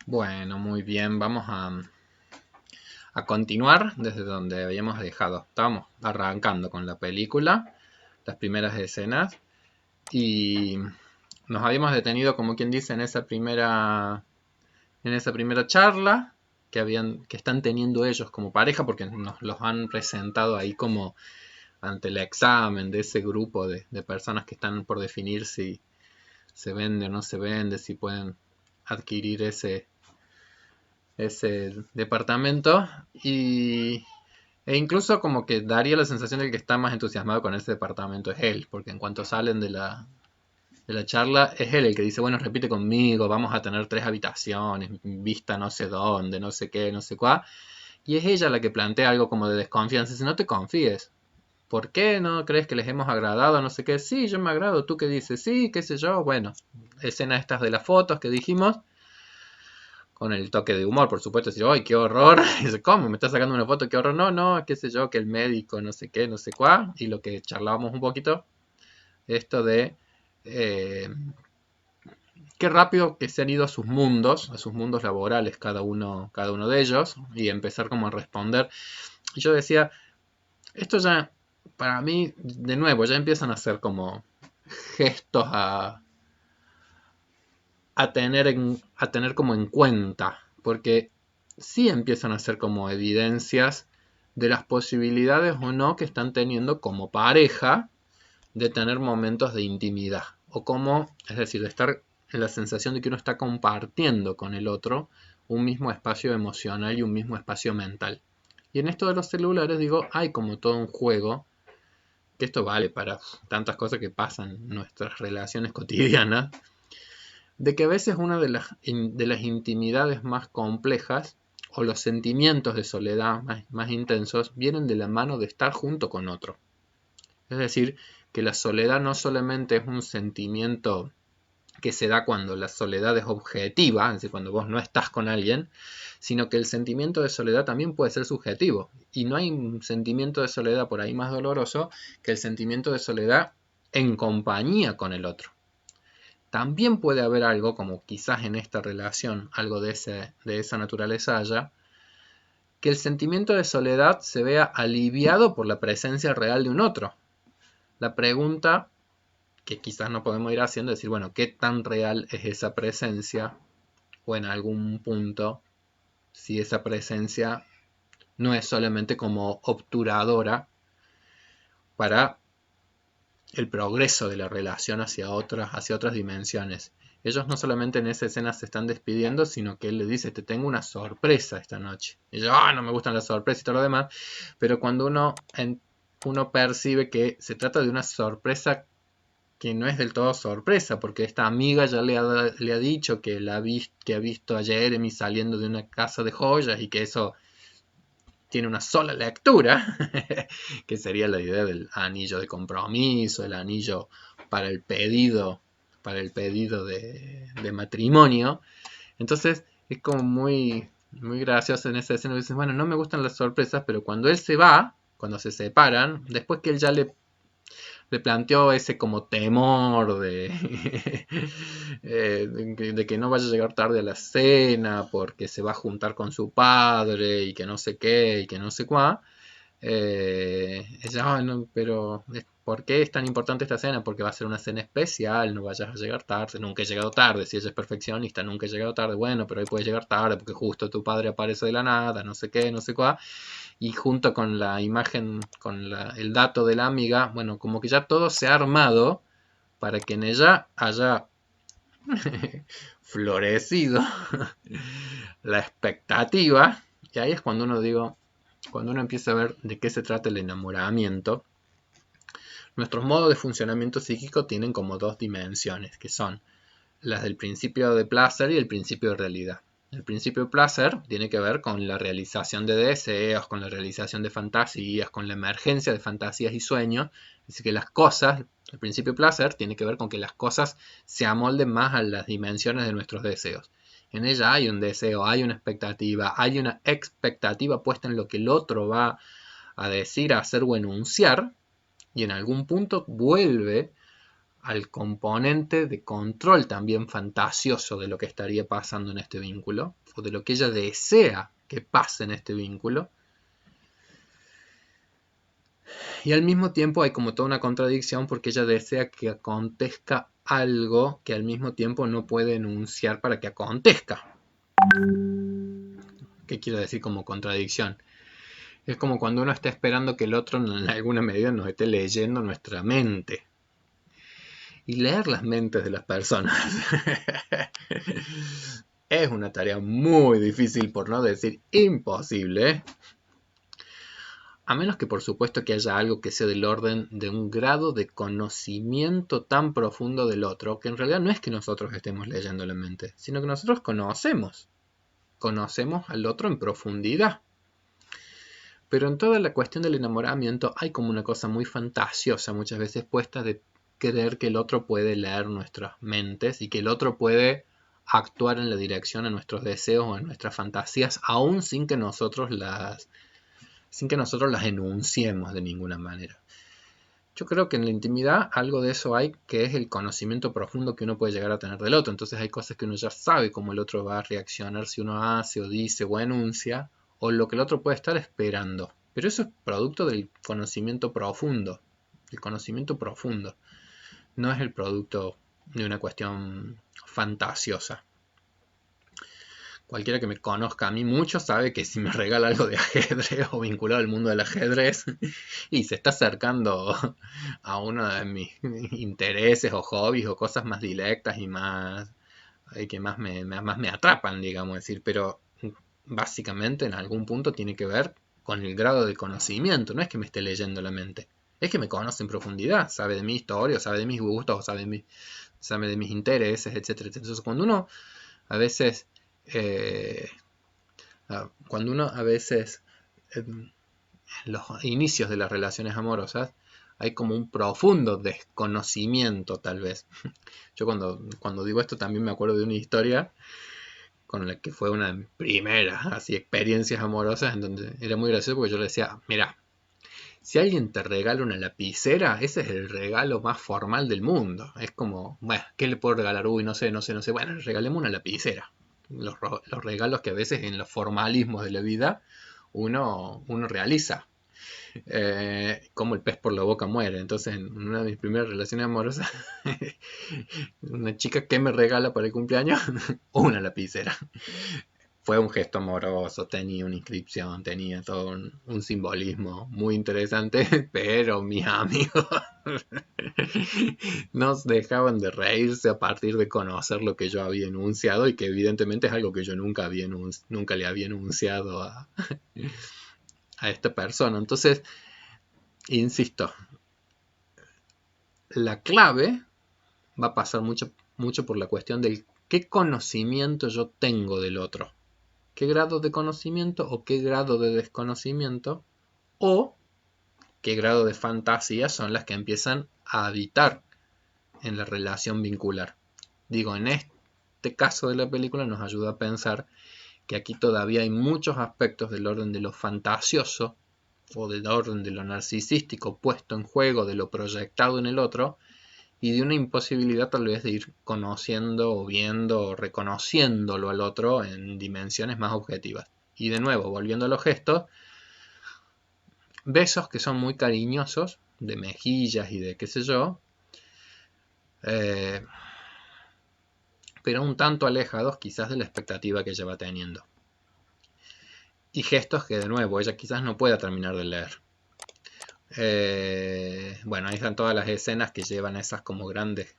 Bueno, muy bien, vamos a continuar desde donde habíamos dejado. Estábamos arrancando con la película, las primeras escenas, y nos habíamos detenido, como quien dice, en esa primera charla que están teniendo ellos como pareja, porque nos los han presentado ahí como ante el examen de ese grupo de personas que están por definir si se vende o no se vende, si pueden adquirir ese departamento e incluso como que daría la sensación de que está más entusiasmado con ese departamento es él, porque en cuanto salen de la charla es él el que dice, bueno, repite conmigo, vamos a tener 3 habitaciones, vista no sé dónde, no sé qué, no sé cuál, y es ella la que plantea algo como de desconfianza, dice, no te confíes, ¿por qué no crees que les hemos agradado? No sé qué, sí, yo me agrado, ¿tú qué dices? Sí, qué sé yo, bueno, escenas estas de las fotos que dijimos, con el toque de humor, por supuesto, decir, ¡ay, qué horror! Y dice, ¿cómo? ¿Me está sacando una foto? ¡Qué horror! No, no, qué sé yo, que el médico, no sé qué, no sé cuál. Y lo que charlábamos un poquito, esto de eh, qué rápido que se han ido a sus mundos laborales, cada uno de ellos, y empezar como a responder. Y yo decía, esto ya, para mí, de nuevo, ya empiezan a ser como gestos a tener como en cuenta, porque sí empiezan a ser como evidencias de las posibilidades o no que están teniendo como pareja de tener momentos de intimidad, o como, es decir, de estar en la sensación de que uno está compartiendo con el otro un mismo espacio emocional y un mismo espacio mental. Y en esto de los celulares digo, hay como todo un juego, que esto vale para tantas cosas que pasan en nuestras relaciones cotidianas, de que a veces una de las intimidades más complejas o los sentimientos de soledad más intensos vienen de la mano de estar junto con otro. Es decir, que la soledad no solamente es un sentimiento que se da cuando la soledad es objetiva, es decir, cuando vos no estás con alguien, sino que el sentimiento de soledad también puede ser subjetivo. Y no hay un sentimiento de soledad por ahí más doloroso que el sentimiento de soledad en compañía con el otro. También puede haber algo, como quizás en esta relación, algo de esa naturaleza haya, que el sentimiento de soledad se vea aliviado por la presencia real de un otro. La pregunta que quizás no podemos ir haciendo es decir, bueno, ¿qué tan real es esa presencia? O en algún punto, si esa presencia no es solamente como obturadora para el progreso de la relación hacia otras dimensiones. Ellos no solamente en esa escena se están despidiendo, sino que él le dice, te tengo una sorpresa esta noche. Y yo, no me gustan las sorpresas y todo lo demás, pero cuando uno percibe que se trata de una sorpresa que no es del todo sorpresa, porque esta amiga ya le ha dicho que ha visto a Jeremy saliendo de una casa de joyas y que eso tiene una sola lectura, que sería la idea del anillo de compromiso, el anillo para el pedido, para el pedido de matrimonio. Entonces es como muy, muy gracioso en esa escena. Dices, bueno, no me gustan las sorpresas, pero cuando él se va, cuando se separan, después que él ya le planteó ese como temor de que no vaya a llegar tarde a la cena porque se va a juntar con su padre y que no sé qué y que no sé cuá. Ella, no, pero ¿por qué es tan importante esta cena? Porque va a ser una cena especial, no vayas a llegar tarde, nunca he llegado tarde, si ella es perfeccionista, nunca he llegado tarde, bueno, pero hoy puedes llegar tarde porque justo tu padre aparece de la nada, no sé qué, no sé cuá, y junto con la imagen, con el dato de la amiga, bueno, como que ya todo se ha armado para que en ella haya florecido la expectativa, y ahí es cuando uno empieza a ver de qué se trata el enamoramiento. Nuestros modos de funcionamiento psíquico tienen como dos dimensiones, que son las del principio de placer y el principio de realidad. El principio de placer tiene que ver con la realización de deseos, con la realización de fantasías, con la emergencia de fantasías y sueños. Así que las cosas, el principio de placer tiene que ver con que las cosas se amolden más a las dimensiones de nuestros deseos. En ella hay un deseo, hay una expectativa puesta en lo que el otro va a decir, a hacer o enunciar, y en algún punto vuelve al componente de control también fantasioso de lo que estaría pasando en este vínculo, o de lo que ella desea que pase en este vínculo. Y al mismo tiempo hay como toda una contradicción porque ella desea que acontezca algo que al mismo tiempo no puede enunciar para que acontezca. ¿Qué quiero decir como contradicción? Es como cuando uno está esperando que el otro en alguna medida nos esté leyendo nuestra mente. Y leer las mentes de las personas es una tarea muy difícil, por no decir imposible. A menos que por supuesto que haya algo que sea del orden de un grado de conocimiento tan profundo del otro, que en realidad no es que nosotros estemos leyendo la mente, sino que nosotros conocemos al otro en profundidad. Pero en toda la cuestión del enamoramiento hay como una cosa muy fantasiosa muchas veces puesta de creer que el otro puede leer nuestras mentes y que el otro puede actuar en la dirección a nuestros deseos o a nuestras fantasías, aún sin que nosotros las enunciemos de ninguna manera. Yo creo que en la intimidad algo de eso hay, que es el conocimiento profundo que uno puede llegar a tener del otro. Entonces hay cosas que uno ya sabe cómo el otro va a reaccionar si uno hace o dice o enuncia, o lo que el otro puede estar esperando. Pero eso es producto del conocimiento profundo. El conocimiento profundo no es el producto de una cuestión fantasiosa. Cualquiera que me conozca a mí mucho sabe que si me regala algo de ajedrez o vinculado al mundo del ajedrez y se está acercando a uno de mis intereses o hobbies o cosas más directas y más que más me atrapan, digamos decir, pero básicamente en algún punto tiene que ver con el grado de conocimiento, no es que me esté leyendo la mente, es que me conoce en profundidad, sabe de mi historia, sabe de mis gustos, sabe de mis intereses, etcétera. Entonces cuando uno a veces en los inicios de las relaciones amorosas hay como un profundo desconocimiento tal vez. Yo cuando digo esto también me acuerdo de una historia con la que fue una de mis primeras así, experiencias amorosas en donde era muy gracioso porque yo le decía, mira, si alguien te regala una lapicera, ese es el regalo más formal del mundo. Es como, bueno, ¿qué le puedo regalar? Uy, no sé. Bueno, regalemos una lapicera. Los regalos que a veces en los formalismos de la vida uno realiza. Como el pez por la boca muere. Entonces, en una de mis primeras relaciones amorosas, una chica que me regala para el cumpleaños una lapicera. Fue un gesto amoroso, tenía una inscripción, tenía todo un simbolismo muy interesante, pero mis amigos nos dejaban de reírse a partir de conocer lo que yo había enunciado y que evidentemente es algo que yo nunca le había enunciado a esta persona. Entonces, insisto, la clave va a pasar mucho por la cuestión del qué conocimiento yo tengo del otro. ¿Qué grado de conocimiento o qué grado de desconocimiento o qué grado de fantasía son las que empiezan a habitar en la relación vincular? Digo, en este caso de la película nos ayuda a pensar que aquí todavía hay muchos aspectos del orden de lo fantasioso o del orden de lo narcisístico puesto en juego, de lo proyectado en el otro, y de una imposibilidad tal vez de ir conociendo o viendo o reconociéndolo al otro en dimensiones más objetivas. Y de nuevo, volviendo a los gestos, besos que son muy cariñosos, de mejillas y de qué sé yo, pero un tanto alejados quizás de la expectativa que ella va teniendo. Y gestos que de nuevo ella quizás no pueda terminar de leer. Bueno, ahí están todas las escenas que llevan a esas como grandes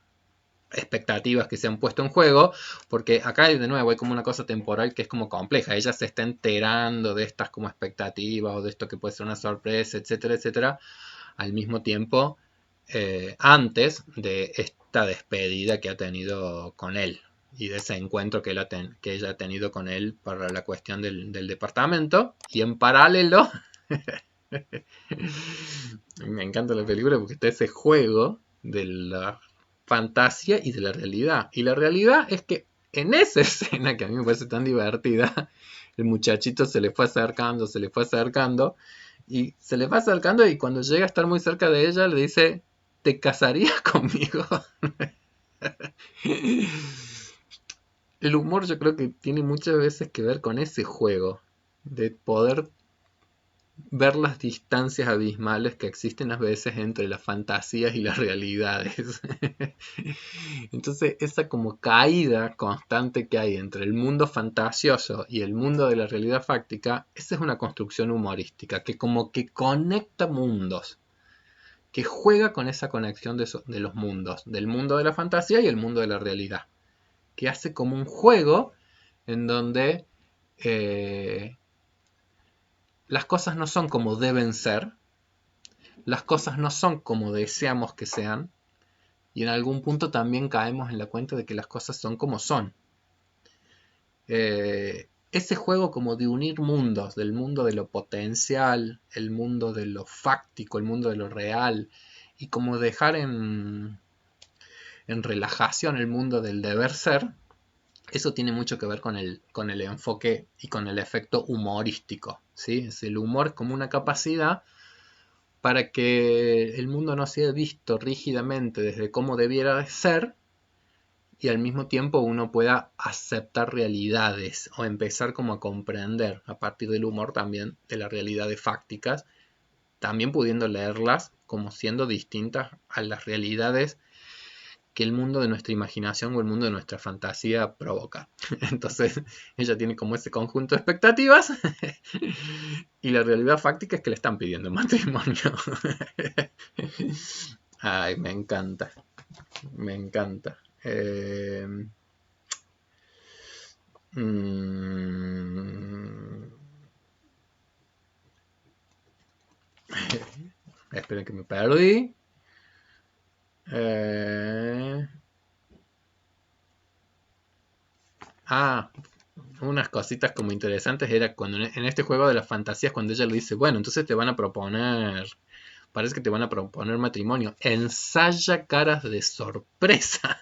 expectativas que se han puesto en juego, porque acá de nuevo hay como una cosa temporal que es como compleja. Ella se está enterando de estas como expectativas o de esto que puede ser una sorpresa, etcétera, etcétera, al mismo tiempo antes de esta despedida que ha tenido con él y de ese encuentro que ella ha tenido con él para la cuestión del departamento. Y en paralelo me encanta la película porque está ese juego de la fantasía y de la realidad. Y la realidad es que en esa escena, que a mí me parece tan divertida, el muchachito se le fue acercando, y se le va acercando, y cuando llega a estar muy cerca de ella le dice, ¿te casarías conmigo? El humor yo creo que tiene muchas veces que ver con ese juego, de poder ver las distancias abismales que existen a veces entre las fantasías y las realidades. Entonces, esa como caída constante que hay entre el mundo fantasioso y el mundo de la realidad fáctica, esa es una construcción humorística que como que conecta mundos, que juega con esa conexión de los mundos, del mundo de la fantasía y el mundo de la realidad, que hace como un juego en donde eh, las cosas no son como deben ser, las cosas no son como deseamos que sean, y en algún punto también caemos en la cuenta de que las cosas son como son. Ese juego como de unir mundos, del mundo de lo potencial, el mundo de lo fáctico, el mundo de lo real, y como dejar en relajación el mundo del deber ser, eso tiene mucho que ver con el enfoque y con el efecto humorístico. ¿Sí? El humor es como una capacidad para que el mundo no sea visto rígidamente desde cómo debiera de ser y al mismo tiempo uno pueda aceptar realidades o empezar como a comprender a partir del humor también de las realidades fácticas, también pudiendo leerlas como siendo distintas a las realidades que el mundo de nuestra imaginación o el mundo de nuestra fantasía provoca. Entonces ella tiene como ese conjunto de expectativas y la realidad fáctica es que le están pidiendo matrimonio. Ay, me encanta, me encanta. Mm, esperen que me perdí. Eh, ah, unas cositas como interesantes era cuando en este juego de las fantasías, cuando ella le dice, bueno, entonces te van a proponer, parece que te van a proponer matrimonio, ensaya caras de sorpresa.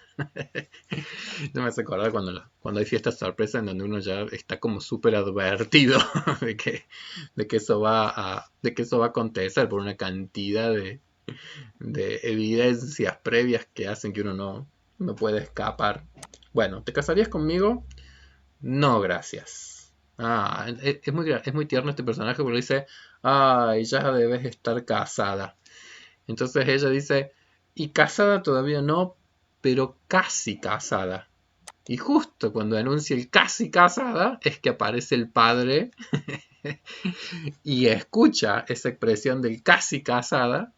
No me hace acordar cuando hay fiestas sorpresa en donde uno ya está como súper advertido de que de que eso va a acontecer por una cantidad de evidencias previas que hacen que uno no puede escapar. Bueno, ¿te casarías conmigo? No, gracias. Ah, es muy tierno este personaje porque dice, ay, ya debes estar casada. Entonces ella dice, y casada todavía no, pero casi casada. Y justo cuando anuncia el casi casada es que aparece el padre y escucha esa expresión del casi casada.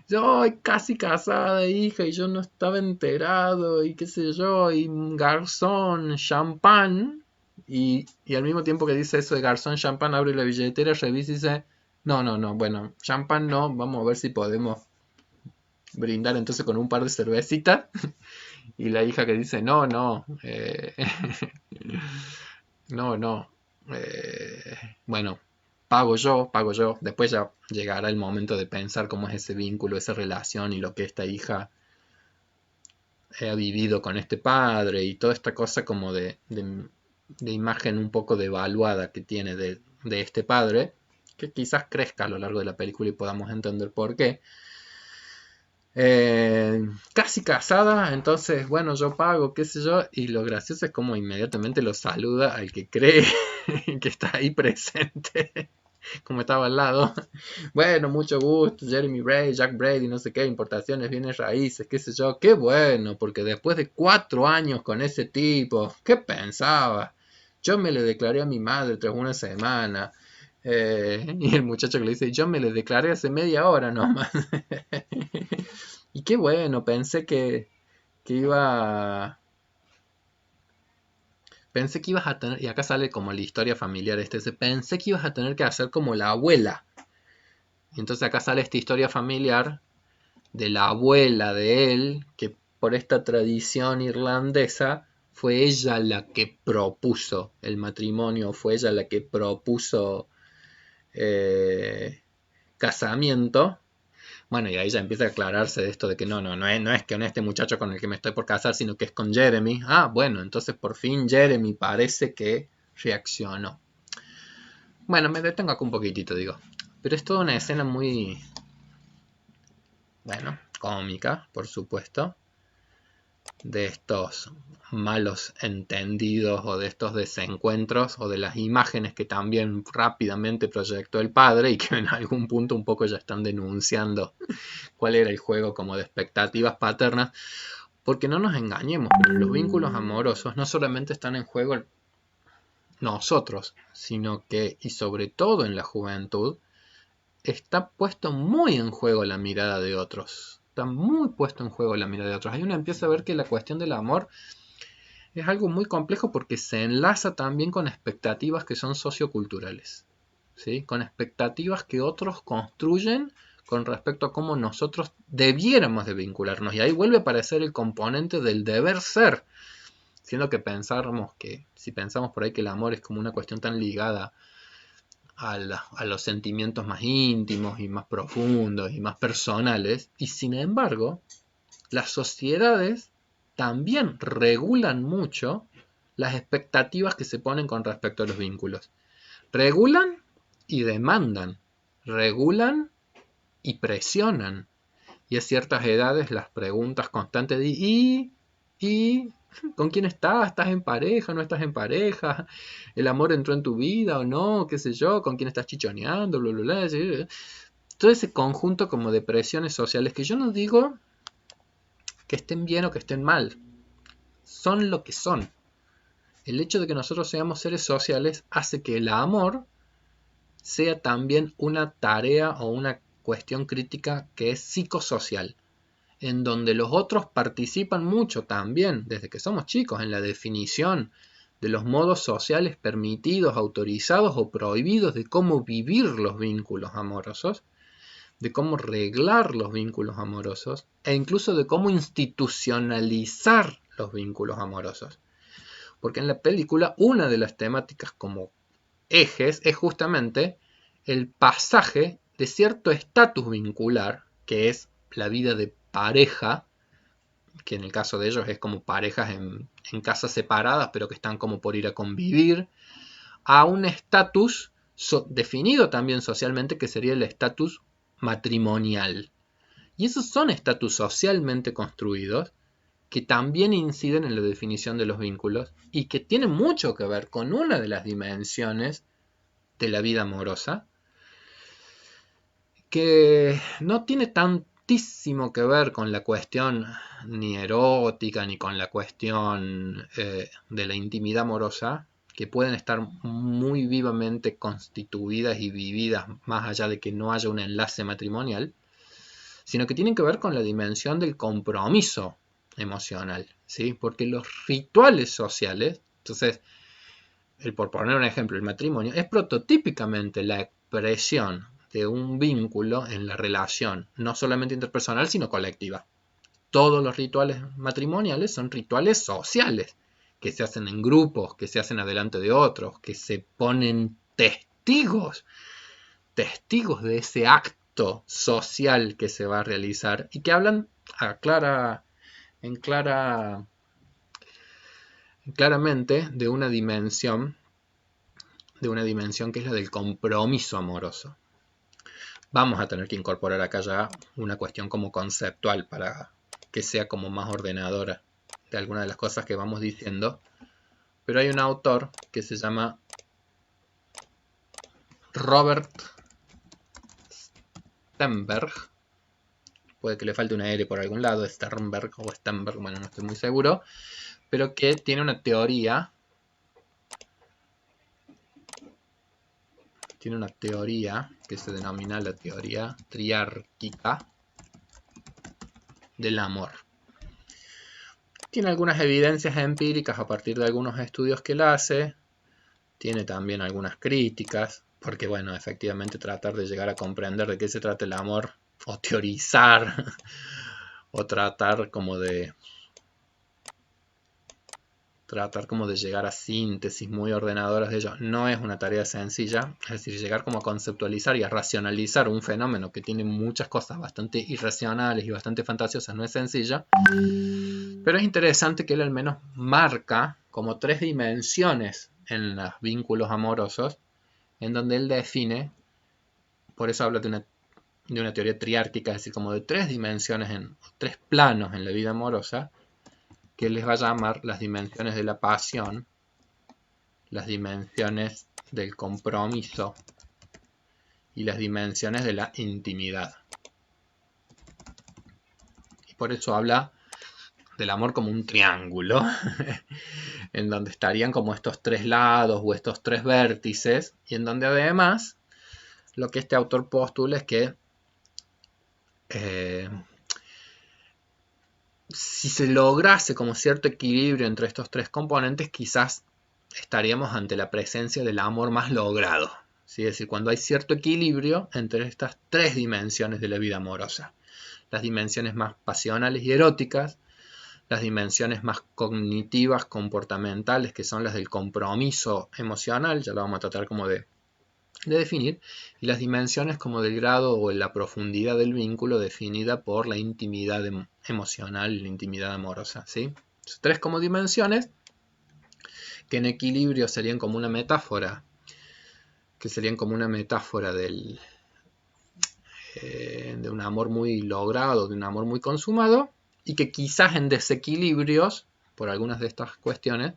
Yo casi casada, hija, y yo no estaba enterado, y qué sé yo, y garzón, champán. Y al mismo tiempo que dice eso de garzón, champán, abre la billetera, revisa y dice, no, no, no, bueno, champán no, vamos a ver si podemos brindar entonces con un par de cervecitas. Y la hija que dice, no, no, no, no, bueno, pago yo. Después ya llegará el momento de pensar cómo es ese vínculo, esa relación y lo que esta hija ha vivido con este padre y toda esta cosa como de imagen un poco devaluada que tiene de este padre, que quizás crezca a lo largo de la película y podamos entender por qué. Casi casada, entonces, bueno, yo pago, qué sé yo, y lo gracioso es como inmediatamente lo saluda al que cree que está ahí presente, como estaba al lado. Bueno, mucho gusto, Jeremy Bray, Jack Brady, no sé qué, importaciones, bienes raíces, qué sé yo, qué bueno, porque después de 4 años con ese tipo, ¿qué pensaba? Yo me le declaré a mi madre tras una semana. Y el muchacho que le dice, yo me le declaré hace media hora nomás. Y qué bueno, que iba. Pensé que ibas a tener. Y acá sale como la historia familiar pensé que ibas a tener que hacer como la abuela. Y entonces acá sale esta historia familiar de la abuela de él, que por esta tradición irlandesa fue ella la que propuso el matrimonio, fue ella la que propuso casamiento. Bueno, y ahí ya empieza a aclararse de esto de que no es que con este muchacho con el que me estoy por casar, sino que es con Jeremy. Ah, bueno, entonces por fin Jeremy parece que reaccionó. Bueno, me detengo acá un poquitito, digo. Pero es toda una escena muy, bueno, cómica, por supuesto, de estos malos entendidos o de estos desencuentros o de las imágenes que también rápidamente proyectó el padre y que en algún punto un poco ya están denunciando cuál era el juego como de expectativas paternas, porque no nos engañemos, pero los vínculos amorosos no solamente están en juego nosotros, sino que, y sobre todo en la juventud, está puesto muy en juego la mirada de otros. Está muy puesto en juego la mirada de otros. Ahí uno empieza a ver que la cuestión del amor es algo muy complejo porque se enlaza también con expectativas que son socioculturales, ¿sí? Con expectativas que otros construyen con respecto a cómo nosotros debiéramos de vincularnos. Y ahí vuelve a aparecer el componente del deber ser, siendo que pensamos que, si pensamos por ahí que el amor es como una cuestión tan ligada a los sentimientos más íntimos y más profundos y más personales, y sin embargo, las sociedades también regulan mucho las expectativas que se ponen con respecto a los vínculos. Regulan y demandan, regulan y presionan. Y a ciertas edades las preguntas constantes de ¿y con quién estás? ¿Estás en pareja? ¿No estás en pareja? ¿El amor entró en tu vida o no? ¿Qué sé yo? ¿Con quién estás chichoneando? Bla, bla, bla. Todo ese conjunto como de presiones sociales que yo no digo que estén bien o que estén mal. Son lo que son. El hecho de que nosotros seamos seres sociales hace que el amor sea también una tarea o una cuestión crítica que es psicosocial, en donde los otros participan mucho también, desde que somos chicos, en la definición de los modos sociales permitidos, autorizados o prohibidos de cómo vivir los vínculos amorosos, de cómo reglar los vínculos amorosos e incluso de cómo institucionalizar los vínculos amorosos. Porque en la película una de las temáticas como ejes es justamente el pasaje de cierto estatus vincular, que es la vida de pareja, que en el caso de ellos es como parejas en casas separadas, pero que están como por ir a convivir, a un estatus definido también socialmente, que sería el estatus matrimonial. Y esos son estatus socialmente construidos que también inciden en la definición de los vínculos y que tienen mucho que ver con una de las dimensiones de la vida amorosa, que no tiene tantísimo que ver con la cuestión ni erótica ni con la cuestión de la intimidad amorosa, que pueden estar muy vivamente constituidas y vividas más allá de que no haya un enlace matrimonial, sino que tienen que ver con la dimensión del compromiso emocional, ¿sí? Porque los rituales sociales, entonces, por poner un ejemplo, el matrimonio es prototípicamente la expresión de un vínculo en la relación, no solamente interpersonal, sino colectiva. Todos los rituales matrimoniales son rituales sociales, que se hacen en grupos, que se hacen adelante de otros, que se ponen testigos de ese acto social que se va a realizar y que hablan claramente de una dimensión que es la del compromiso amoroso. Vamos a tener que incorporar acá ya una cuestión como conceptual para que sea como más ordenadora de algunas de las cosas que vamos diciendo, pero hay un autor que se llama Robert Sternberg, puede que le falte una R por algún lado, Sternberg o Sternberg, bueno, no estoy muy seguro, pero que tiene una teoría que se denomina la teoría triárquica del amor. Tiene algunas evidencias empíricas a partir de algunos estudios que él hace, tiene también algunas críticas, porque bueno, efectivamente tratar de llegar a comprender de qué se trata el amor, o teorizar, o tratar como de llegar a síntesis muy ordenadoras de ello, no es una tarea sencilla, es decir, llegar como a conceptualizar y a racionalizar un fenómeno que tiene muchas cosas bastante irracionales y bastante fantasiosas, no es sencilla, pero es interesante que él al menos marca como 3 dimensiones en los vínculos amorosos, en donde él define, por eso habla de una teoría triárquica, es decir, como de 3 dimensiones, 3 planos en la vida amorosa, que les va a llamar las dimensiones de la pasión, las dimensiones del compromiso y las dimensiones de la intimidad. Y por eso habla del amor como un triángulo, en donde estarían como estos 3 lados o estos 3 vértices, y en donde además lo que este autor postula es que si se lograse como cierto equilibrio entre estos 3 componentes, quizás estaríamos ante la presencia del amor más logrado. ¿Sí? Es decir, cuando hay cierto equilibrio entre estas 3 dimensiones de la vida amorosa. Las dimensiones más pasionales y eróticas, las dimensiones más cognitivas, comportamentales, que son las del compromiso emocional, ya lo vamos a tratar como de definir, y las dimensiones como del grado o la profundidad del vínculo definida por la intimidad emocional y la intimidad amorosa. ¿Sí? 3 como dimensiones que en equilibrio serían como una metáfora, de un amor muy logrado, de un amor muy consumado, y que quizás en desequilibrios, por algunas de estas cuestiones,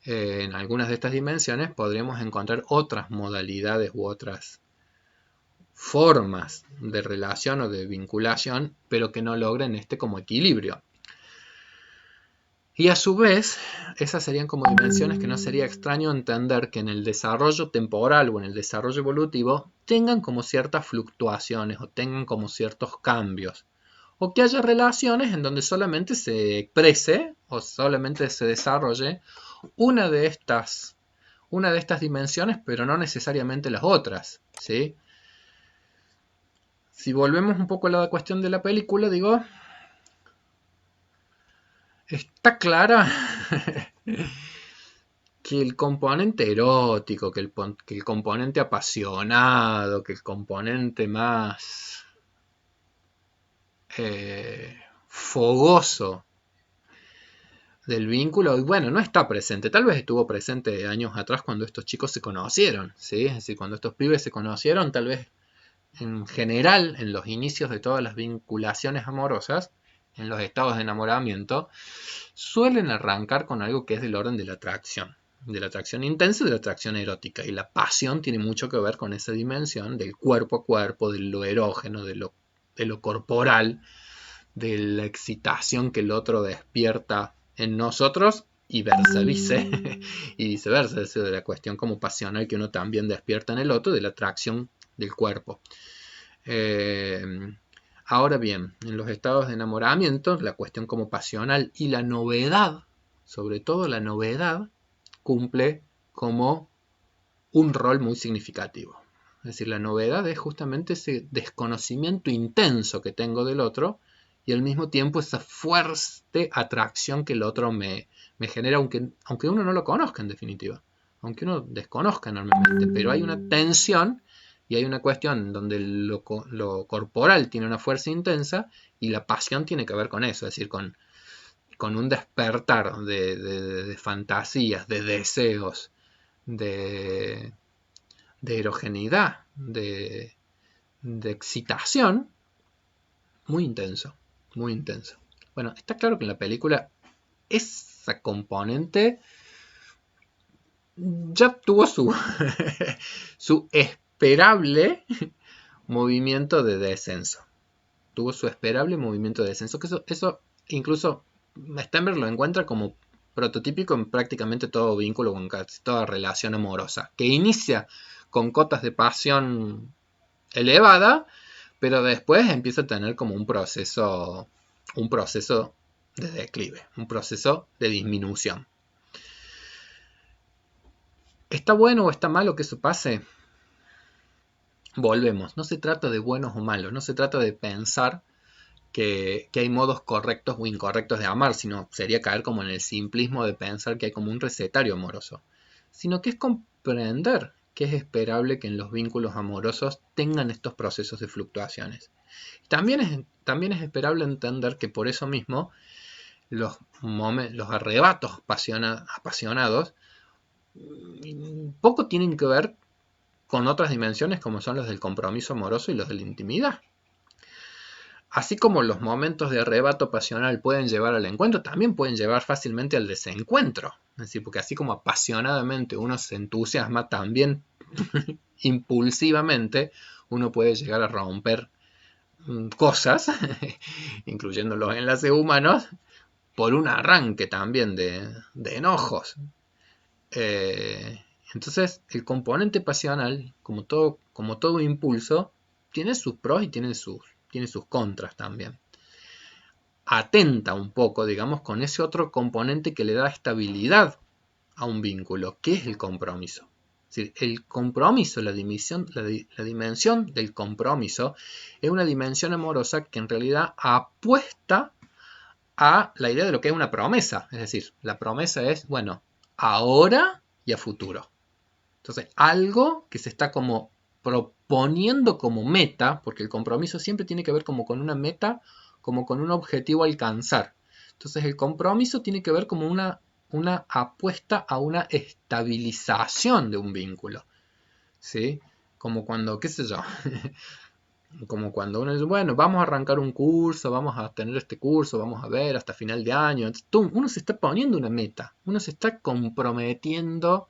en algunas de estas dimensiones podremos encontrar otras modalidades u otras formas de relación o de vinculación, pero que no logren este como equilibrio. Y a su vez, esas serían como dimensiones que no sería extraño entender que en el desarrollo temporal o en el desarrollo evolutivo tengan como ciertas fluctuaciones o tengan como ciertos cambios. O que haya relaciones en donde solamente se exprese o solamente se desarrolle una de estas dimensiones, pero no necesariamente las otras. ¿Sí? Si volvemos un poco a la cuestión de la película, digo, está clara que el componente erótico, que el componente apasionado, que el componente más fogoso del vínculo, bueno, no está presente. Tal vez estuvo presente años atrás cuando estos chicos se conocieron, ¿sí? Es decir, cuando estos pibes se conocieron, tal vez en general, en los inicios de todas las vinculaciones amorosas, en los estados de enamoramiento, suelen arrancar con algo que es del orden de la atracción intensa y de la atracción erótica. Y la pasión tiene mucho que ver con esa dimensión del cuerpo a cuerpo, de lo erógeno, de lo corporal, de la excitación que el otro despierta en nosotros y viceversa, es de la cuestión como pasional que uno también despierta en el otro, de la atracción del cuerpo. Ahora bien, en los estados de enamoramiento, la cuestión como pasional y la novedad, sobre todo la novedad, cumple como un rol muy significativo. Es decir, la novedad es justamente ese desconocimiento intenso que tengo del otro y al mismo tiempo esa fuerte atracción que el otro me genera, aunque uno no lo conozca en definitiva, aunque uno desconozca enormemente, pero hay una tensión y hay una cuestión donde lo corporal tiene una fuerza intensa y la pasión tiene que ver con eso, es decir, con un despertar de fantasías, de deseos, de erogeneidad, de excitación, muy intenso, muy intenso. Bueno, está claro que en la película esa componente ya tuvo su, su esperable movimiento de descenso. Tuvo su esperable movimiento de descenso, que eso incluso Stenberg lo encuentra como prototípico en prácticamente todo vínculo, con casi toda relación amorosa, que inicia con cotas de pasión elevada, pero después empieza a tener como un proceso de declive, un proceso de disminución. ¿Está bueno o está malo que eso pase? Volvemos, no se trata de buenos o malos, no se trata de pensar que hay modos correctos o incorrectos de amar, sino sería caer como en el simplismo de pensar que hay como un recetario amoroso, sino que es comprender que es esperable que en los vínculos amorosos tengan estos procesos de fluctuaciones. También es esperable entender que por eso mismo los arrebatos apasionados poco tienen que ver con otras dimensiones como son los del compromiso amoroso y los de la intimidad. Así como los momentos de arrebato pasional pueden llevar al encuentro, también pueden llevar fácilmente al desencuentro. Es decir, porque así como apasionadamente uno se entusiasma, también impulsivamente uno puede llegar a romper cosas, incluyendo los enlaces humanos, por un arranque también de enojos. Entonces, el componente pasional, como todo impulso, tiene sus pros y tiene sus contras también. Atenta un poco, digamos, con ese otro componente que le da estabilidad a un vínculo, que es el compromiso. Es decir, el compromiso, la dimensión del compromiso, es una dimensión amorosa que en realidad apuesta a la idea de lo que es una promesa. Es decir, la promesa es, bueno, ahora y a futuro. Entonces, algo que se está como proponiendo como meta, porque el compromiso siempre tiene que ver como con una meta, como con un objetivo a alcanzar. Entonces, el compromiso tiene que ver como una apuesta a una estabilización de un vínculo. ¿Sí? Como cuando, qué sé yo, como cuando uno dice, bueno, vamos a arrancar un curso, vamos a tener este curso, vamos a ver hasta final de año. Entonces, uno se está poniendo una meta, uno se está comprometiendo,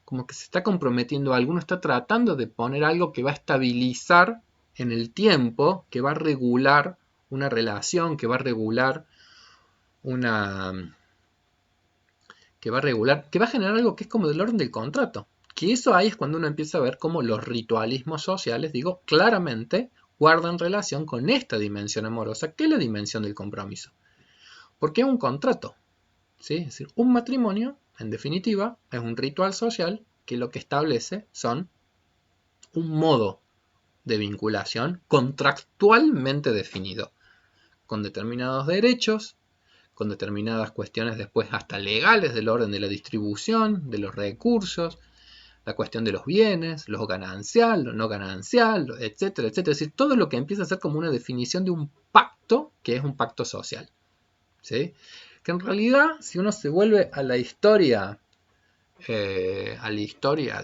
como que se está comprometiendo a algo, uno está tratando de poner algo que va a estabilizar en el tiempo, que va a regular una relación, que va a regular que va a generar algo que es como del orden del contrato. Que eso ahí es cuando uno empieza a ver cómo los ritualismos sociales, digo, claramente guardan relación con esta dimensión amorosa, que es la dimensión del compromiso. Porque es un contrato, ¿sí? Es decir, un matrimonio, en definitiva, es un ritual social que lo que establece son un modo de vinculación contractualmente definido, con determinados derechos, con determinadas cuestiones después hasta legales del orden de la distribución, de los recursos, la cuestión de los bienes, lo ganancial, lo no ganancial, etcétera, etcétera. Es decir, todo lo que empieza a ser como una definición de un pacto que es un pacto social. ¿Sí? Que en realidad, si uno se vuelve a la historia,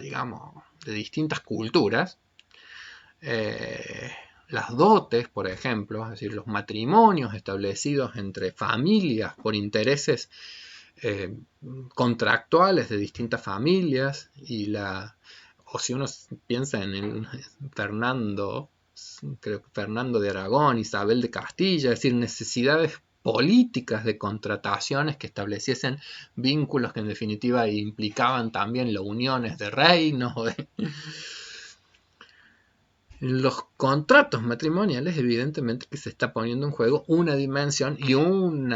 digamos, de distintas culturas, las dotes, por ejemplo, es decir, los matrimonios establecidos entre familias por intereses contractuales de distintas familias, o si uno piensa en Fernando, creo que Fernando de Aragón, Isabel de Castilla, es decir, necesidades políticas de contrataciones que estableciesen vínculos que en definitiva implicaban también las uniones de reinos. En los contratos matrimoniales, evidentemente que se está poniendo en juego una dimensión y un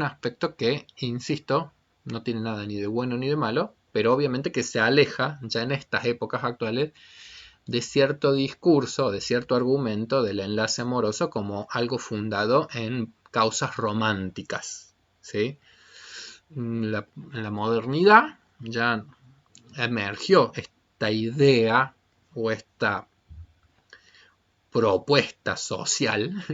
aspecto que, insisto, no tiene nada ni de bueno ni de malo, pero obviamente que se aleja ya en estas épocas actuales de cierto discurso, de cierto argumento del enlace amoroso como algo fundado en causas románticas. ¿Sí? En la modernidad ya emergió esta idea o esta propuesta social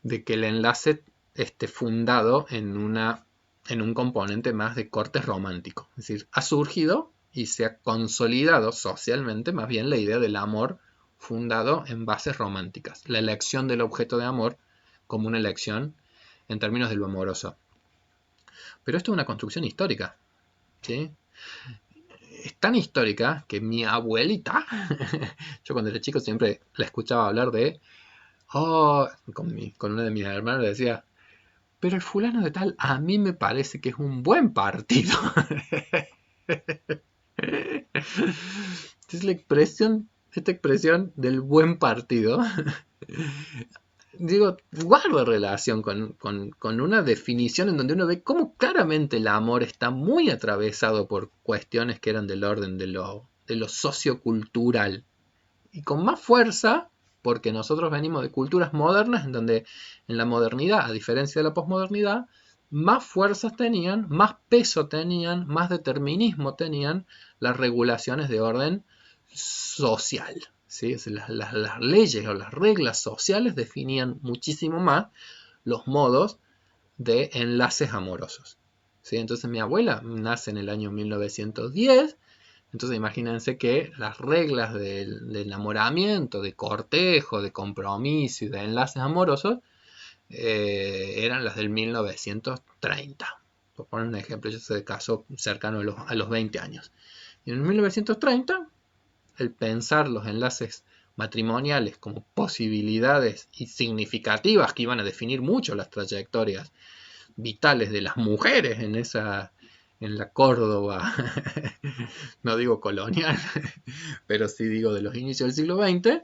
de que el enlace esté fundado en un componente más de corte romántico. Es decir, ha surgido y se ha consolidado socialmente más bien la idea del amor fundado en bases románticas. La elección del objeto de amor como una elección en términos de lo amoroso. Pero esto es una construcción histórica. ¿Sí? Es tan histórica que mi abuelita, yo cuando era chico siempre la escuchaba hablar de, con una de mis hermanas le decía, pero el fulano de tal a mí me parece que es un buen partido. Es esta expresión del buen partido, digo, guarda relación con una definición en donde uno ve cómo claramente el amor está muy atravesado por cuestiones que eran del orden de lo sociocultural. Y con más fuerza, porque nosotros venimos de culturas modernas en donde en la modernidad, a diferencia de la posmodernidad, más fuerzas tenían, más peso tenían, más determinismo tenían las regulaciones de orden social. ¿Sí? Las leyes o las reglas sociales definían muchísimo más los modos de enlaces amorosos. ¿Sí? Entonces mi abuela nace en el año 1910, Entonces imagínense que las reglas del enamoramiento, de cortejo, de compromiso y de enlaces amorosos eran las del 1930. Por poner un ejemplo, ella se casó cercano a los 20 años. Y en el 1930, el pensar los enlaces matrimoniales como posibilidades y significativas que iban a definir mucho las trayectorias vitales de las mujeres en la Córdoba, no digo colonial, pero sí digo de los inicios del siglo XX,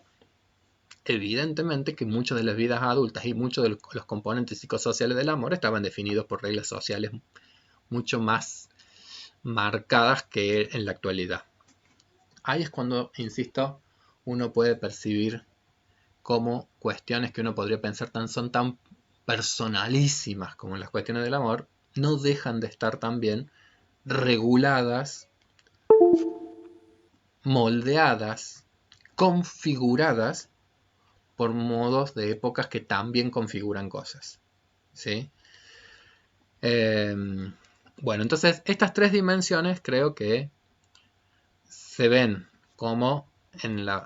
evidentemente que muchas de las vidas adultas y muchos de los componentes psicosociales del amor estaban definidos por reglas sociales mucho más marcadas que en la actualidad. Ahí es cuando, insisto, uno puede percibir cómo cuestiones que uno podría pensar son tan personalísimas como las cuestiones del amor, no dejan de estar también reguladas, moldeadas, configuradas por modos de épocas que también configuran cosas. ¿Sí? Bueno, entonces estas tres dimensiones creo que se ven como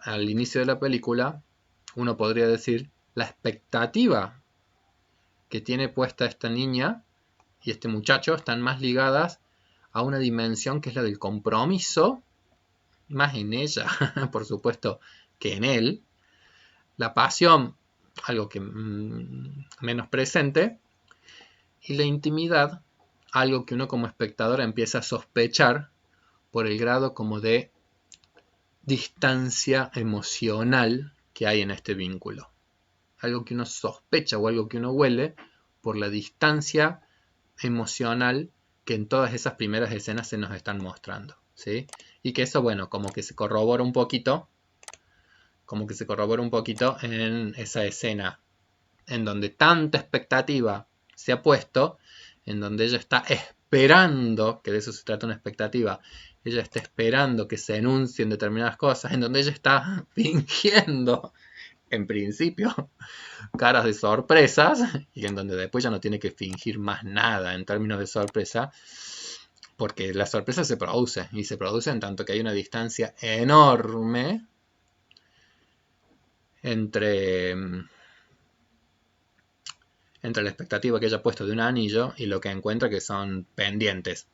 al inicio de la película, uno podría decir, la expectativa que tiene puesta esta niña y este muchacho están más ligadas a una dimensión que es la del compromiso, más en ella, por supuesto, que en él. La pasión, algo que menos presente, y la intimidad, algo que uno como espectador empieza a sospechar por el grado como de distancia emocional que hay en este vínculo. Algo que uno sospecha o algo que uno huele por la distancia emocional que en todas esas primeras escenas se nos están mostrando, ¿sí? Y que eso, bueno, como que se corrobora un poquito en esa escena en donde tanta expectativa se ha puesto, en donde ella está esperando, que de eso se trata una expectativa, ella está esperando que se enuncien determinadas cosas, en donde ella está fingiendo, en principio, caras de sorpresas, y en donde después ya no tiene que fingir más nada en términos de sorpresa, porque la sorpresa se produce, y se produce en tanto que hay una distancia enorme entre la expectativa que ella ha puesto de un anillo y lo que encuentra que son pendientes.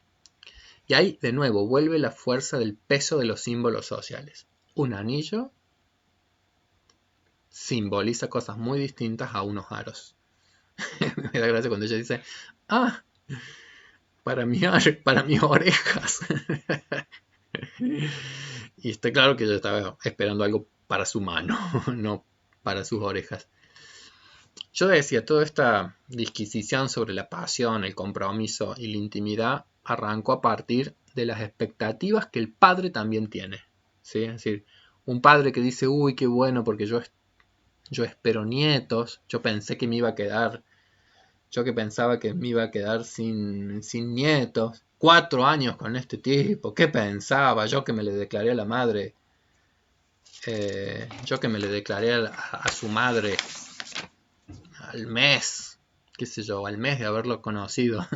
Y ahí, de nuevo, vuelve la fuerza del peso de los símbolos sociales. Un anillo simboliza cosas muy distintas a unos aros. Me da gracia cuando ella dice, ah, para mis orejas. Y está claro que ella estaba esperando algo para su mano, no para sus orejas. Yo decía, toda esta disquisición sobre la pasión, el compromiso y la intimidad arrancó a partir de las expectativas que el padre también tiene. ¿Sí? Es decir, un padre que dice, uy, qué bueno, porque yo espero nietos, yo pensé que me iba a quedar, yo que pensaba que me iba a quedar sin nietos, 4 años con este tipo, ¿qué pensaba? Yo que me le declaré a la madre, yo que me le declaré a su madre al mes, qué sé yo, al mes de haberlo conocido.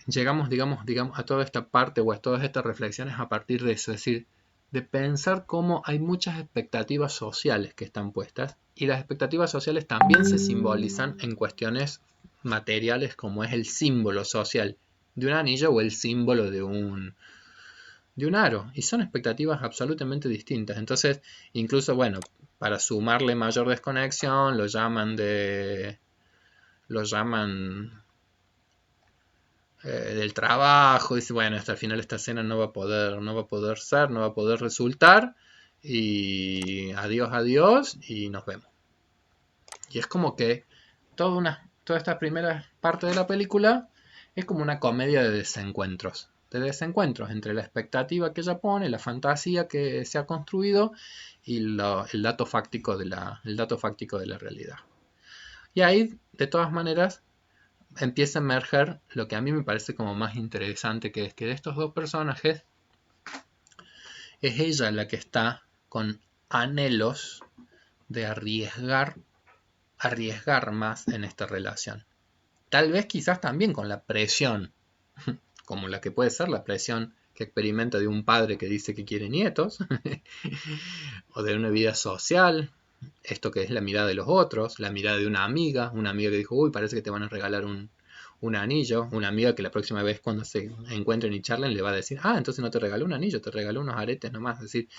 Llegamos, digamos, a toda esta parte o a todas estas reflexiones a partir de eso, es decir, de pensar cómo hay muchas expectativas sociales que están puestas y las expectativas sociales también se simbolizan en cuestiones materiales como es el símbolo social de un anillo o el símbolo de un aro, y son expectativas absolutamente distintas. Entonces, incluso, bueno, para sumarle mayor desconexión, lo llaman del trabajo, dice, bueno, hasta el final esta escena no va a poder resultar, y adiós, y nos vemos. Y es como que toda esta primera parte de la película es como una comedia de desencuentros entre la expectativa que ella pone, la fantasía que se ha construido y el dato fáctico de la realidad. Y ahí, de todas maneras, empieza a emerger lo que a mí me parece como más interesante, que es que de estos dos personajes es ella la que está con anhelos de arriesgar más en esta relación. tal vez quizás también con la presión, como la que puede ser la presión que experimenta de un padre que dice que quiere nietos, o de una vida social, esto que es la mirada de los otros, la mirada de una amiga que dijo, uy, parece que te van a regalar un anillo, una amiga que la próxima vez cuando se encuentren y charlen le va a decir, ah, entonces no te regaló un anillo, te regaló unos aretes nomás, es decir,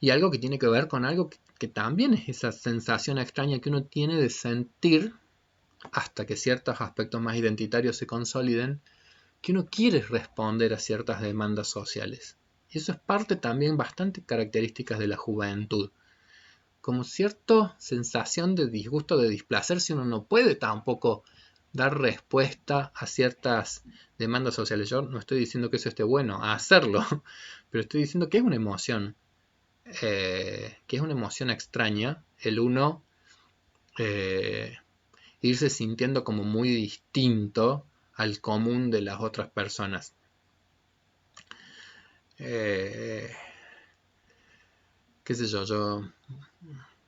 y algo que tiene que ver con algo que también es esa sensación extraña que uno tiene de sentir, hasta que ciertos aspectos más identitarios se consoliden, que uno quiere responder a ciertas demandas sociales. Y eso es parte también bastante características de la juventud. Como cierta sensación de disgusto, de displacer, si uno no puede tampoco dar respuesta a ciertas demandas sociales. Yo no estoy diciendo que eso esté bueno, a hacerlo, pero estoy diciendo que es una emoción, extraña, el uno irse sintiendo como muy distinto al común de las otras personas. Qué sé yo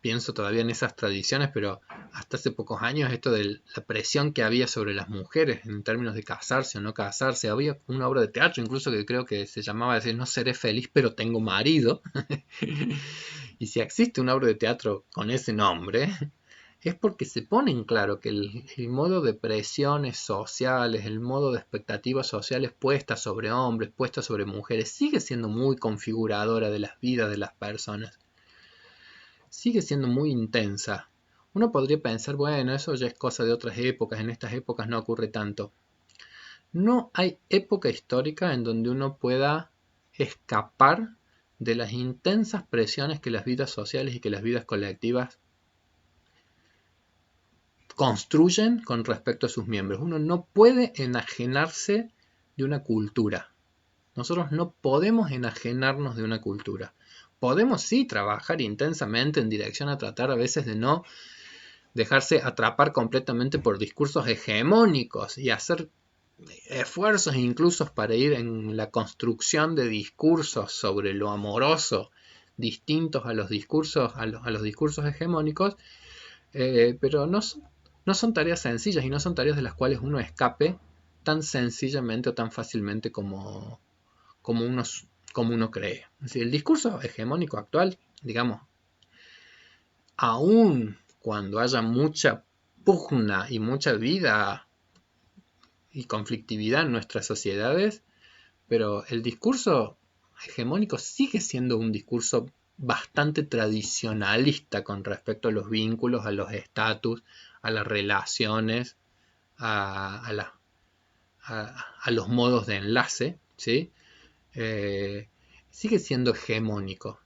pienso todavía en esas tradiciones, pero hasta hace pocos años esto de la presión que había sobre las mujeres en términos de casarse o no casarse, había una obra de teatro incluso que creo que se llamaba decir, no seré feliz pero tengo marido. Y si existe una obra de teatro con ese nombre, es porque se pone en claro que el modo de presiones sociales, el modo de expectativas sociales puestas sobre hombres, puestas sobre mujeres, sigue siendo muy configuradora de las vidas de las personas. Sigue siendo muy intensa. Uno podría pensar, bueno, eso ya es cosa de otras épocas, en estas épocas no ocurre tanto. No hay época histórica en donde uno pueda escapar de las intensas presiones que las vidas sociales y que las vidas colectivas construyen con respecto a sus miembros. Uno no puede enajenarse de una cultura. Nosotros no podemos enajenarnos de una cultura. Podemos sí trabajar intensamente en dirección a tratar a veces de no dejarse atrapar completamente por discursos hegemónicos y hacer esfuerzos incluso para ir en la construcción de discursos sobre lo amoroso distintos a los discursos, a los discursos hegemónicos, pero no son tareas sencillas y no son tareas de las cuales uno escape tan sencillamente o tan fácilmente como uno, como uno cree. Es decir, el discurso hegemónico actual, digamos, aún cuando haya mucha pugna y mucha vida y conflictividad en nuestras sociedades, pero el discurso hegemónico sigue siendo un discurso bastante tradicionalista con respecto a los vínculos, a los estatus, a las relaciones, a, la, a los modos de enlace, ¿sí? Sigue siendo hegemónico.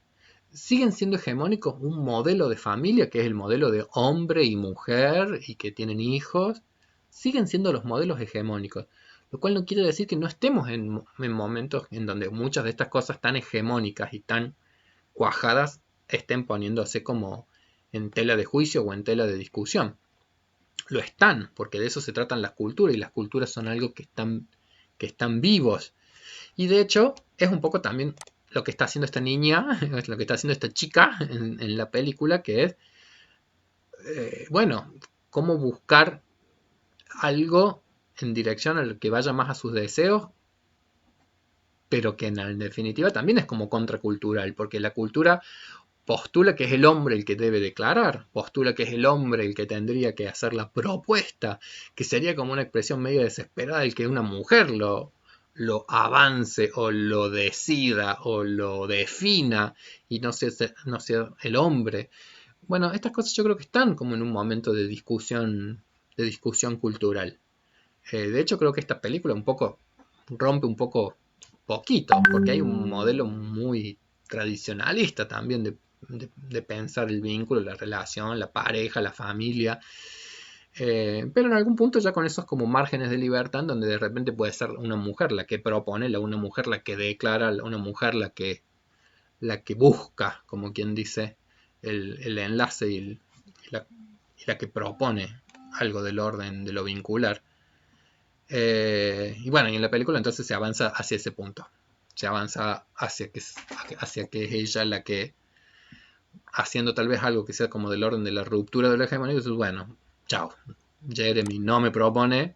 Siguen siendo hegemónicos un modelo de familia, que es el modelo de hombre y mujer y que tienen hijos, siguen siendo los modelos hegemónicos. Lo cual no quiere decir que no estemos en momentos en donde muchas de estas cosas tan hegemónicas y tan cuajadas estén poniéndose como en tela de juicio o en tela de discusión. Lo están, porque de eso se tratan las culturas y las culturas son algo que están vivos. Y de hecho es un poco también lo que está haciendo esta niña, es lo que está haciendo esta chica en la película, que es, bueno, cómo buscar algo en dirección al que vaya más a sus deseos, pero que en definitiva también es como contracultural, porque la cultura postula que es el hombre el que debe declarar, postula que es el hombre el que tendría que hacer la propuesta, que sería como una expresión medio desesperada el que una mujer lo avance o lo decida o lo defina y no sea el hombre. Bueno, estas cosas yo creo que están como en un momento de discusión cultural. De hecho, creo que esta película un poco rompe un poquito, porque hay un modelo muy tradicionalista también de pensar el vínculo, la relación, la pareja, la familia. Pero en algún punto ya con esos como márgenes de libertad, donde de repente puede ser una mujer la que propone, una mujer la que declara, una mujer la que busca, como quien dice, el enlace y la que propone algo del orden de lo vincular. Y bueno, y en la película entonces se avanza hacia ese punto. Se avanza hacia que es ella la que, haciendo tal vez algo que sea como del orden de la ruptura de la hegemonía, y dices, bueno, chao. Jeremy no me propone,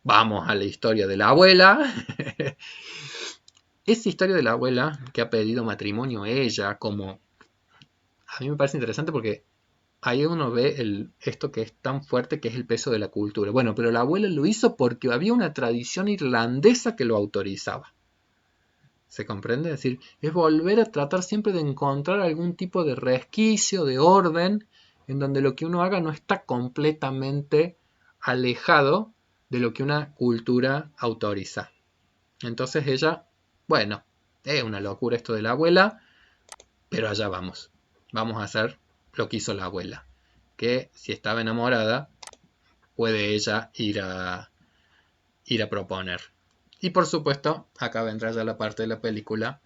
vamos a la historia de la abuela. Esa historia de la abuela que ha pedido matrimonio ella, como a mí me parece interesante porque ahí uno ve esto que es tan fuerte que es el peso de la cultura. Bueno, pero la abuela lo hizo porque había una tradición irlandesa que lo autorizaba. ¿Se comprende? Es decir, es volver a tratar siempre de encontrar algún tipo de resquicio, de orden, en donde lo que uno haga no está completamente alejado de lo que una cultura autoriza. Entonces ella, bueno, es una locura esto de la abuela, pero allá vamos. Vamos a hacer lo que hizo la abuela. Que si estaba enamorada, puede ella ir a proponer. Y por supuesto, acá vendrá ya la parte de la película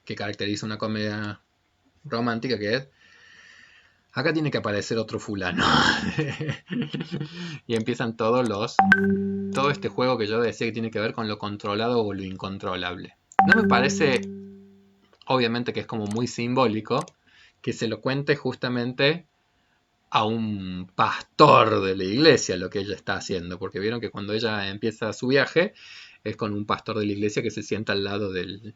que caracteriza una comedia romántica, que es, acá tiene que aparecer otro fulano. Y empiezan todo este juego que yo decía que tiene que ver con lo controlado o lo incontrolable. No me parece, obviamente que es como muy simbólico, que se lo cuente justamente a un pastor de la iglesia lo que ella está haciendo, porque vieron que cuando ella empieza su viaje es con un pastor de la iglesia que se sienta al lado que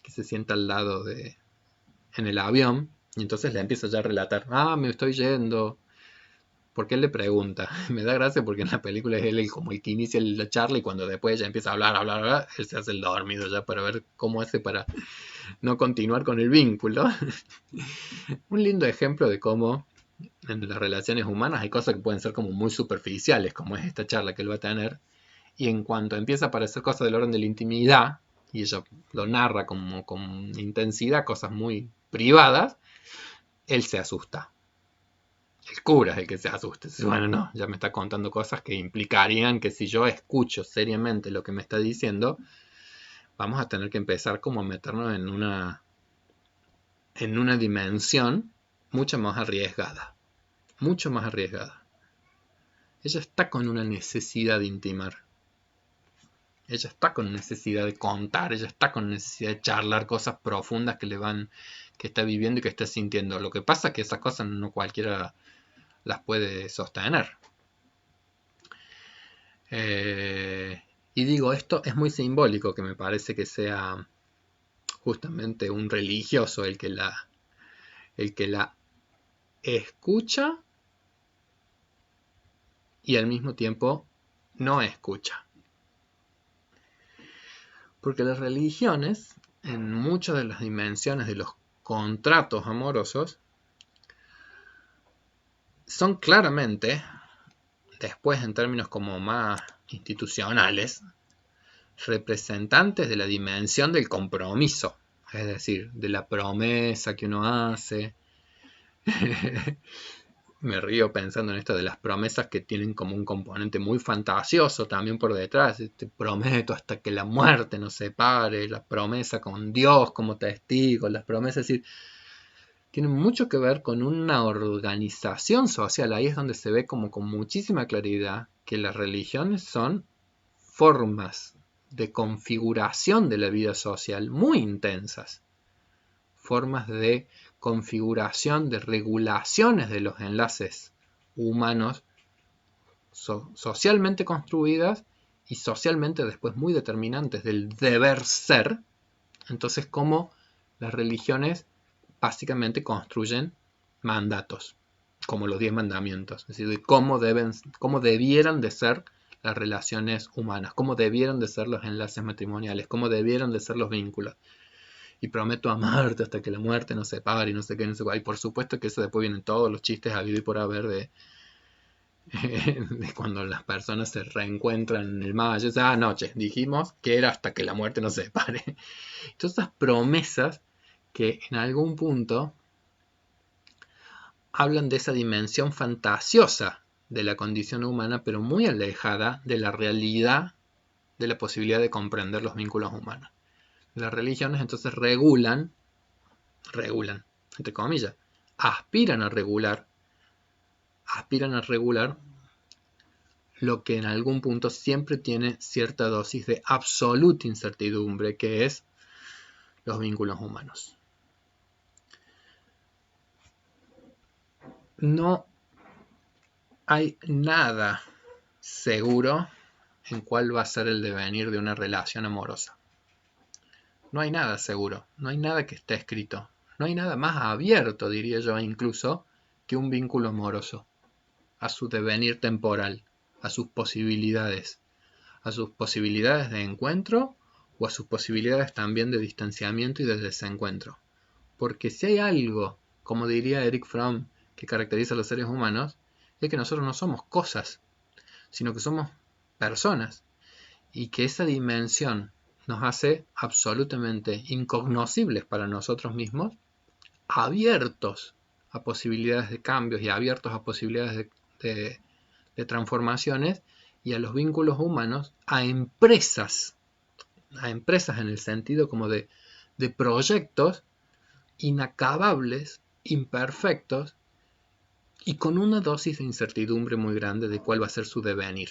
se sienta al lado en el avión, y entonces le empieza ya a relatar, me estoy yendo, porque él le pregunta, me da gracia porque en la película es él como el que inicia la charla y cuando después ella empieza a hablar, él se hace el dormido ya para ver cómo hace para no continuar con el vínculo. Un lindo ejemplo de cómo en las relaciones humanas hay cosas que pueden ser como muy superficiales, como es esta charla que él va a tener, y en cuanto empieza a aparecer cosas del orden de la intimidad, y ella lo narra como con intensidad, cosas muy privadas, él se asusta. El cura es el que se asusta. Bueno, no, ya me está contando cosas que implicarían que si yo escucho seriamente lo que me está diciendo, vamos a tener que empezar como a meternos en una dimensión mucho más arriesgada. Mucho más arriesgada. Ella está con una necesidad de intimar. Ella está con necesidad de contar, ella está con necesidad de charlar cosas profundas que está viviendo y que está sintiendo. Lo que pasa es que esas cosas no cualquiera las puede sostener. Y digo, esto es muy simbólico, que me parece que sea justamente un religioso el que la escucha y al mismo tiempo no escucha. Porque las religiones, en muchas de las dimensiones de los contratos amorosos, son claramente, después en términos como más institucionales, representantes de la dimensión del compromiso, es decir, de la promesa que uno hace. Me río pensando en esto de las promesas que tienen como un componente muy fantasioso también por detrás. Te prometo hasta que la muerte nos separe, la promesa con Dios como testigo, las promesas, es decir, tienen mucho que ver con una organización social. Ahí es donde se ve como con muchísima claridad que las religiones son formas de configuración de la vida social muy intensas, formas de configuración de regulaciones de los enlaces humanos socialmente construidas y socialmente después muy determinantes del deber ser. Entonces, cómo las religiones básicamente construyen mandatos, como los 10 mandamientos, es decir, de cómo debieran de ser las relaciones humanas, cómo debieran de ser los enlaces matrimoniales, cómo debieran de ser los vínculos. Y prometo amarte hasta que la muerte nos separe y no sé qué, no sé cuál. Y por supuesto que eso después vienen todos los chistes a vivir por haber de cuando las personas se reencuentran en el más allá. Esa noche dijimos que era hasta que la muerte nos separe. Todas esas promesas que en algún punto hablan de esa dimensión fantasiosa de la condición humana, pero muy alejada de la realidad de la posibilidad de comprender los vínculos humanos. Las religiones entonces regulan, entre comillas, aspiran a regular lo que en algún punto siempre tiene cierta dosis de absoluta incertidumbre, que es los vínculos humanos. no hay nada seguro en cuál va a ser el devenir de una relación amorosa. No hay nada seguro, no hay nada que esté escrito, no hay nada más abierto, diría yo incluso, que un vínculo amoroso, a su devenir temporal, a sus posibilidades de encuentro o a sus posibilidades también de distanciamiento y de desencuentro. Porque si hay algo, como diría Eric Fromm, que caracteriza a los seres humanos, es que nosotros no somos cosas, sino que somos personas, y que esa dimensión nos hace absolutamente incognoscibles para nosotros mismos, abiertos a posibilidades de cambios y abiertos a posibilidades de transformaciones, y a los vínculos humanos, a empresas en el sentido como de proyectos inacabables, imperfectos y con una dosis de incertidumbre muy grande de cuál va a ser su devenir.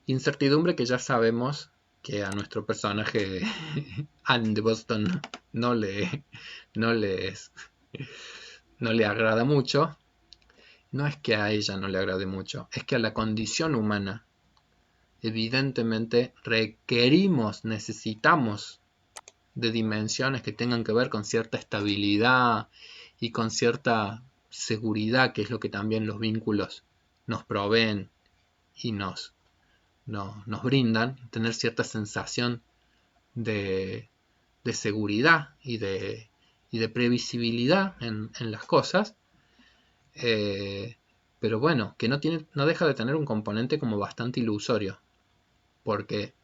Incertidumbre que ya sabemos que a nuestro personaje Anne de Boston no le, no le, no le agrada mucho. No es que a ella no le agrade mucho, es que a la condición humana evidentemente necesitamos de dimensiones que tengan que ver con cierta estabilidad y con cierta seguridad, que es lo que también los vínculos nos proveen y nos brindan, tener cierta sensación de, de seguridad y de previsibilidad en las cosas, pero bueno, que no deja de tener un componente como bastante ilusorio, porque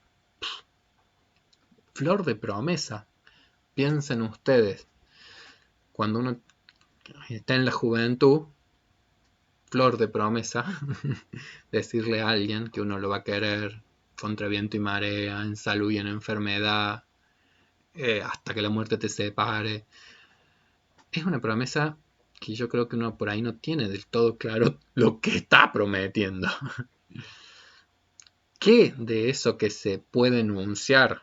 flor de promesa, piensen ustedes, cuando uno está en la juventud, flor de promesa, decirle a alguien que uno lo va a querer contra viento y marea, en salud y en enfermedad, hasta que la muerte te separe. Es una promesa que yo creo que uno por ahí no tiene del todo claro lo que está prometiendo. ¿Qué de eso que se puede enunciar,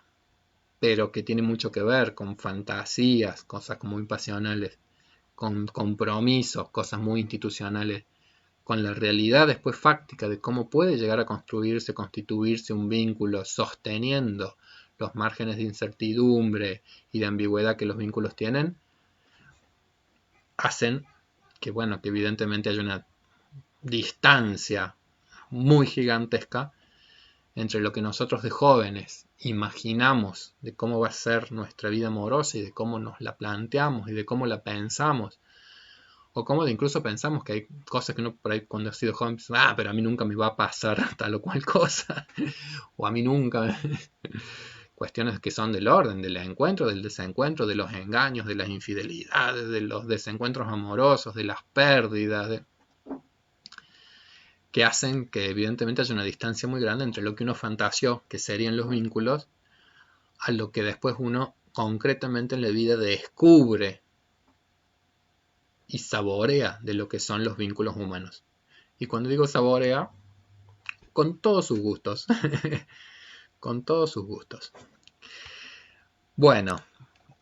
pero que tiene mucho que ver con fantasías, cosas muy pasionales, con compromisos, cosas muy institucionales, con la realidad después fáctica de cómo puede llegar a constituirse un vínculo sosteniendo los márgenes de incertidumbre y de ambigüedad que los vínculos tienen, hacen que, bueno, que evidentemente hay una distancia muy gigantesca entre lo que nosotros de jóvenes imaginamos de cómo va a ser nuestra vida amorosa y de cómo nos la planteamos y de cómo la pensamos, o cómo de incluso pensamos que hay cosas que uno por ahí cuando ha sido joven piensa, pero a mí nunca me va a pasar tal o cual cosa, o a mí nunca, cuestiones que son del orden, del encuentro, del desencuentro, de los engaños, de las infidelidades, de los desencuentros amorosos, de las pérdidas, que hacen que evidentemente haya una distancia muy grande entre lo que uno fantaseó que serían los vínculos a lo que después uno concretamente en la vida descubre y saborea de lo que son los vínculos humanos. Y cuando digo saborea, con todos sus gustos. Con todos sus gustos. Bueno,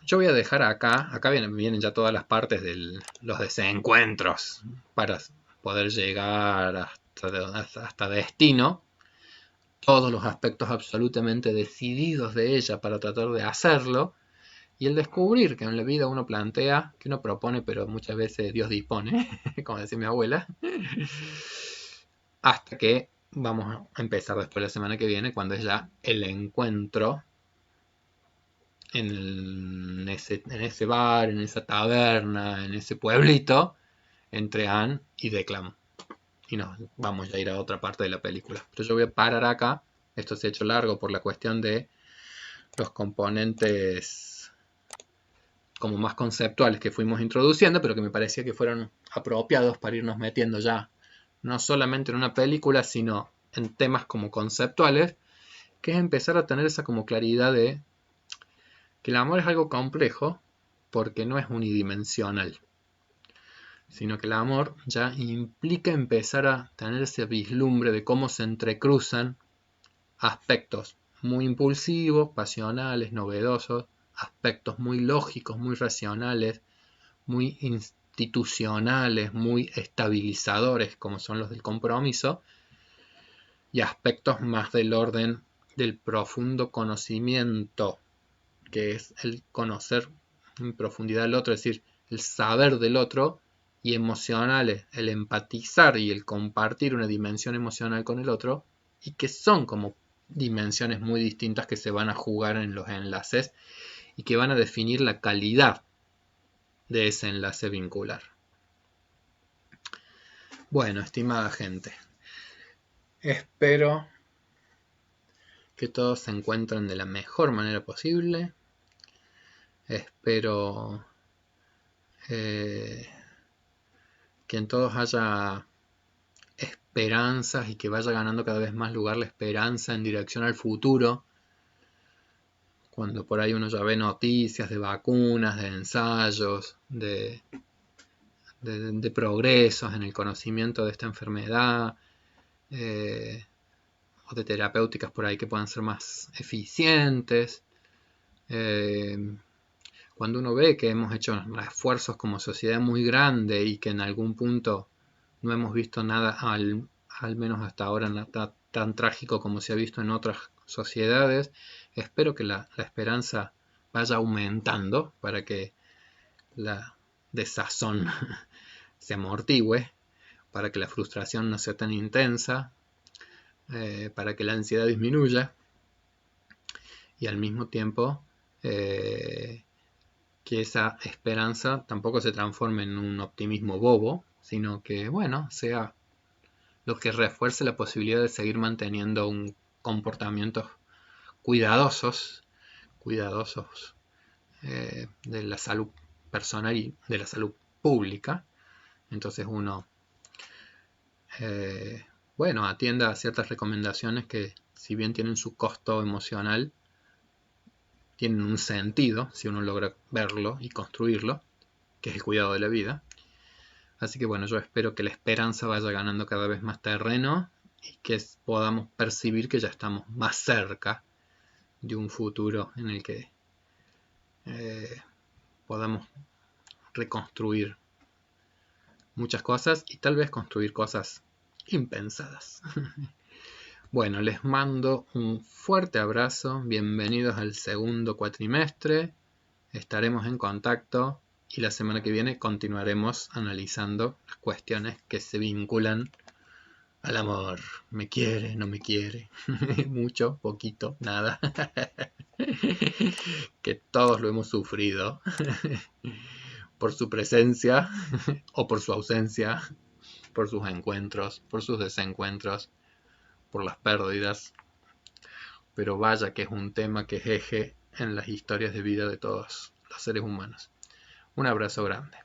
yo voy a dejar acá vienen ya todas las partes de los desencuentros para poder llegar hasta destino, todos los aspectos absolutamente decididos de ella para tratar de hacerlo, y el descubrir que en la vida uno plantea, que uno propone, pero muchas veces Dios dispone, como decía mi abuela, hasta que vamos a empezar después la semana que viene, cuando es ya el encuentro en ese bar, en esa taberna, en ese pueblito, entre Anne y Declan. Y nos vamos a ir a otra parte de la película. Pero yo voy a parar acá. Esto se ha hecho largo por la cuestión de los componentes como más conceptuales que fuimos introduciendo, pero que me parecía que fueron apropiados para irnos metiendo ya, no solamente en una película, sino en temas como conceptuales, que es empezar a tener esa como claridad de que el amor es algo complejo porque no es unidimensional, sino que el amor ya implica empezar a tener ese vislumbre de cómo se entrecruzan aspectos muy impulsivos, pasionales, novedosos, aspectos muy lógicos, muy racionales, muy institucionales, muy estabilizadores, como son los del compromiso, y aspectos más del orden del profundo conocimiento, que es el conocer en profundidad al otro, es decir, el saber del otro, y emocionales, el empatizar y el compartir una dimensión emocional con el otro, y que son como dimensiones muy distintas que se van a jugar en los enlaces y que van a definir la calidad de ese enlace vincular. Bueno, estimada gente, espero que todos se encuentren de la mejor manera posible. Espero que en todos haya esperanzas y que vaya ganando cada vez más lugar la esperanza en dirección al futuro. Cuando por ahí uno ya ve noticias de vacunas, de ensayos, de progresos en el conocimiento de esta enfermedad, o de terapéuticas por ahí que puedan ser más eficientes. Cuando uno ve que hemos hecho esfuerzos como sociedad muy grande y que en algún punto no hemos visto nada, al menos hasta ahora, nada tan trágico como se ha visto en otras sociedades, espero que la esperanza vaya aumentando para que la desazón se amortigüe, para que la frustración no sea tan intensa, para que la ansiedad disminuya y al mismo tiempo que esa esperanza tampoco se transforme en un optimismo bobo, sino que, bueno, sea lo que refuerce la posibilidad de seguir manteniendo un comportamientos cuidadosos de la salud personal y de la salud pública. Entonces uno, bueno, atienda a ciertas recomendaciones que, si bien tienen su costo emocional, tienen un sentido si uno logra verlo y construirlo, que es el cuidado de la vida. Así que bueno, yo espero que la esperanza vaya ganando cada vez más terreno y que podamos percibir que ya estamos más cerca de un futuro en el que podamos reconstruir muchas cosas y tal vez construir cosas impensadas. Bueno, les mando un fuerte abrazo, bienvenidos al segundo cuatrimestre, estaremos en contacto y la semana que viene continuaremos analizando las cuestiones que se vinculan al amor. ¿Me quiere? ¿No me quiere? Mucho, poquito, nada. Que todos lo hemos sufrido por su presencia o por su ausencia, por sus encuentros, por sus desencuentros, por las pérdidas. Pero vaya que es un tema que es eje en las historias de vida de todos los seres humanos. Un abrazo grande.